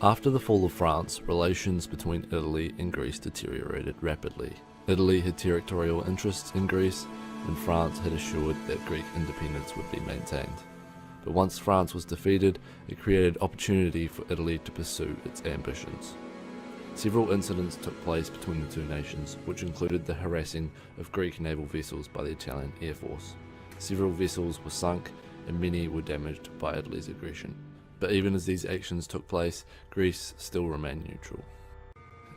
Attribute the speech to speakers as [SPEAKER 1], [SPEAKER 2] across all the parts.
[SPEAKER 1] After the fall of France, relations between Italy and Greece deteriorated rapidly. Italy had territorial interests in Greece, and France had assured that Greek independence would be maintained. But once France was defeated, it created opportunity for Italy to pursue its ambitions. Several incidents took place between the two nations, which included the harassing of Greek naval vessels by the Italian Air Force. Several vessels were sunk, and many were damaged by Italy's aggression. But even as these actions took place, Greece still remained neutral.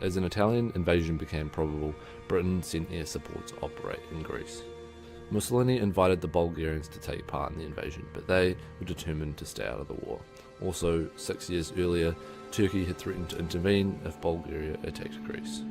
[SPEAKER 1] As an Italian invasion became probable, Britain sent air support to operate in Greece. Mussolini invited the Bulgarians to take part in the invasion, but they were determined to stay out of the war. Also, 6 years earlier, Turkey had threatened to intervene if Bulgaria attacked Greece.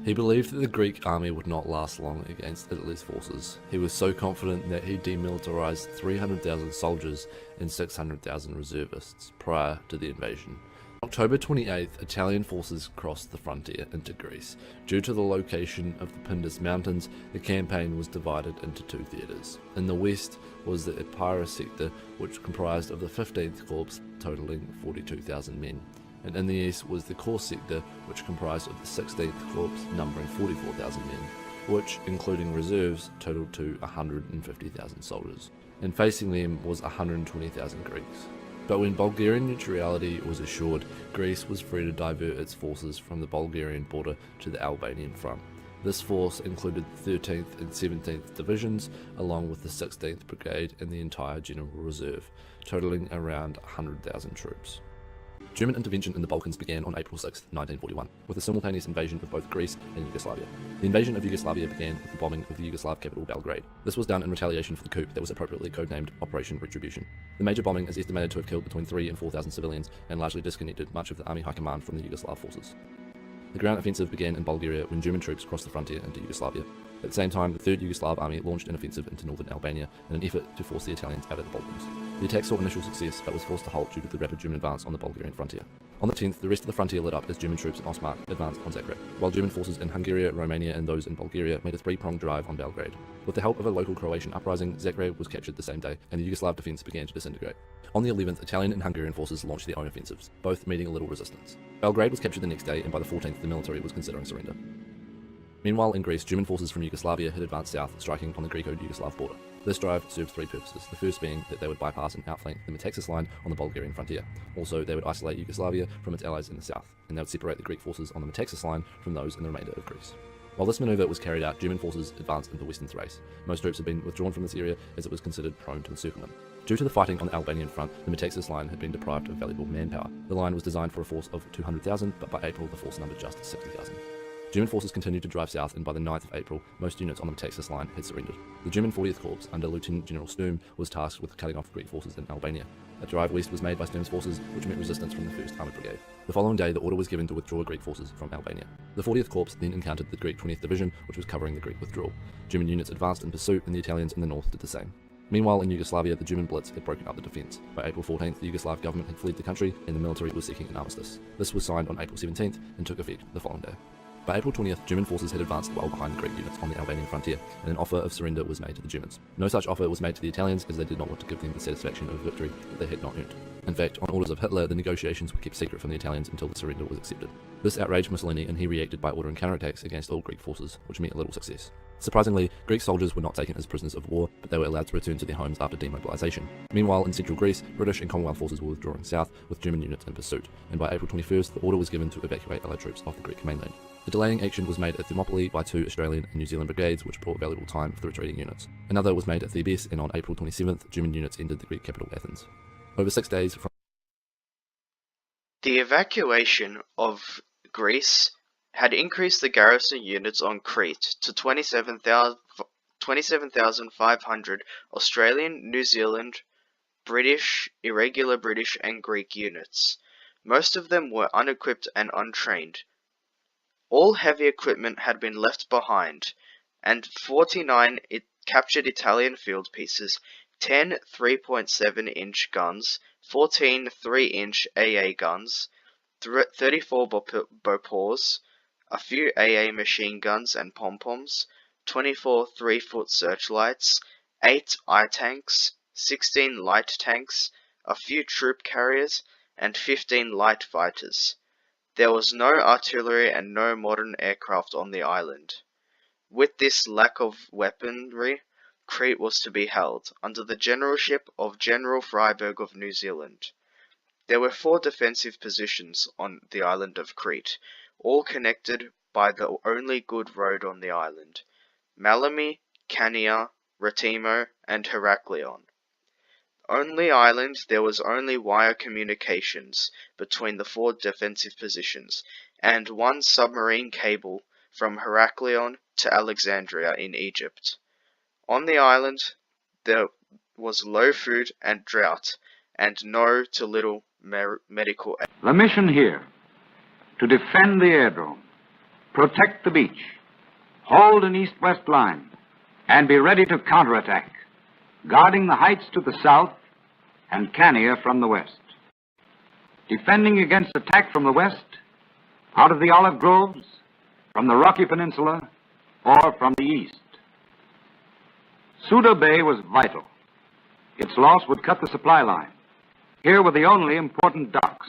[SPEAKER 1] He believed that the Greek army would not last long against Italy's forces. He was so confident that he demilitarized 300,000 soldiers and 600,000 reservists prior to the invasion. On October 28th, Italian forces crossed the frontier into Greece. Due to the location of the Pindus Mountains, the campaign was divided into two theatres. In the west was the Epirus sector, which comprised of the 15th Corps, totaling 42,000 men. And in the east was the Korps sector, which comprised of the 16th Corps, numbering 44,000 men, which, including reserves, totaled to 150,000 soldiers. And facing them was 120,000 Greeks. But when Bulgarian neutrality was assured, Greece was free to divert its forces from the Bulgarian border to the Albanian front. This force included the 13th and 17th Divisions, along with the 16th Brigade and the entire General Reserve, totaling around 100,000 troops. German intervention in the Balkans began on April 6, 1941, with the simultaneous invasion of both Greece and Yugoslavia. The invasion of Yugoslavia began with the bombing of the Yugoslav capital Belgrade. This was done in retaliation for the coup that was appropriately codenamed Operation Retribution. The major bombing is estimated to have killed between 3,000 and 4,000 civilians and largely disconnected much of the army high command from the Yugoslav forces. The ground offensive began in Bulgaria when German troops crossed the frontier into Yugoslavia. At the same time, the 3rd Yugoslav Army launched an offensive into northern Albania in an effort to force the Italians out of the Balkans. The attack saw initial success but was forced to halt due to the rapid German advance on the Bulgarian frontier. On the 10th, the rest of the frontier lit up as German troops in Osmark advanced on Zagreb, while German forces in Hungary, Romania and those in Bulgaria made a three-pronged drive on Belgrade. With the help of a local Croatian uprising, Zagreb was captured the same day, and the Yugoslav defence began to disintegrate. On the 11th, Italian and Hungarian forces launched their own offensives, both meeting a little resistance. Belgrade was captured the next day, and by the 14th, the military was considering surrender. Meanwhile, in Greece, German forces from Yugoslavia had advanced south, striking on the Greco-Yugoslav border. This drive served three purposes, the first being that they would bypass and outflank the Metaxas line on the Bulgarian frontier. Also, they would isolate Yugoslavia from its allies in the south, and they would separate the Greek forces on the Metaxas line from those in the remainder of Greece. While this manoeuvre was carried out, German forces advanced into western Thrace. Most troops had been withdrawn from this area as it was considered prone to encirclement. Due to the fighting on the Albanian front, the Metaxas line had been deprived of valuable manpower. The line was designed for a force of 200,000, but by April the force numbered just 60,000. German forces continued to drive south, and by the 9th of April, most units on the Metaxas line had surrendered. The German 40th Corps, under Lieutenant General Sturm, was tasked with cutting off Greek forces in Albania. A drive west was made by Sturm's forces, which met resistance from the 1st Armoured Brigade. The following day, the order was given to withdraw Greek forces from Albania. The 40th Corps then encountered the Greek 20th Division, which was covering the Greek withdrawal. German units advanced in pursuit, and the Italians in the north did the same. Meanwhile, in Yugoslavia, the German Blitz had broken up the defence. By April 14th, the Yugoslav government had fled the country, and the military was seeking an armistice. This was signed on April 17th and took effect the following day. By April 20th, German forces had advanced well behind the Greek units on the Albanian frontier, and an offer of surrender was made to the Germans. No such offer was made to the Italians, as they did not want to give them the satisfaction of victory that they had not earned. In fact, on orders of Hitler, the negotiations were kept secret from the Italians until the surrender was accepted. This outraged Mussolini, and he reacted by ordering counterattacks against all Greek forces, which met little success. Surprisingly, Greek soldiers were not taken as prisoners of war, but they were allowed to return to their homes after demobilisation. Meanwhile, in central Greece, British and Commonwealth forces were withdrawing south, with German units in pursuit, and by April 21st, the order was given to evacuate Allied troops off the Greek mainland. The delaying action was made at Thermopylae by 2 Australian and New Zealand brigades, which brought valuable time for the retreating units. Another was made at Thebes, and on April 27th, German units entered the Greek capital Athens. Over 6 days from
[SPEAKER 2] The evacuation of Greece had increased the garrison units on Crete to 27,500 Australian, New Zealand, British, irregular British and Greek units. Most of them were unequipped and untrained. All heavy equipment had been left behind, and 49 captured Italian field pieces, 10 3.7-inch guns, 14 3-inch AA guns, 34 Bopors, a few AA machine guns and pom-poms, 24 3-foot searchlights, 8 I-tanks, 16 light tanks, a few troop carriers, and 15 light fighters. There was no artillery and no modern aircraft on the island. With this lack of weaponry, Crete was to be held, under the generalship of General Freyberg of New Zealand. There were 4 defensive positions on the island of Crete, all connected by the only good road on the island: Malami, Chania, Retimo, and Heraklion. On the island there was only wire communications between the 4 defensive positions, and 1 submarine cable from Heraklion to Alexandria in Egypt. On the island there was low food and drought, and no to little medical aid.
[SPEAKER 3] The mission here: to defend the airdrome, protect the beach, hold an east-west line, and be ready to counterattack, guarding the heights to the south and Chania from the west. Defending against attack from the west, out of the olive groves, from the Rocky Peninsula, or from the east. Suda Bay was vital. Its loss would cut the supply line. Here were the only important docks.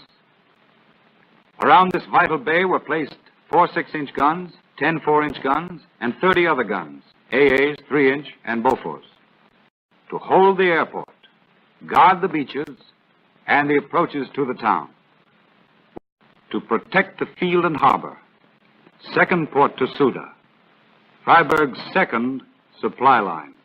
[SPEAKER 3] Around this vital bay were placed 4 6-inch guns, 10 4-inch guns, and 30 other guns, AAs, 3-inch, and Bofors, to hold the airport, guard the beaches, and the approaches to the town. To protect the field and harbor, second port to Suda, Freyberg's second supply line.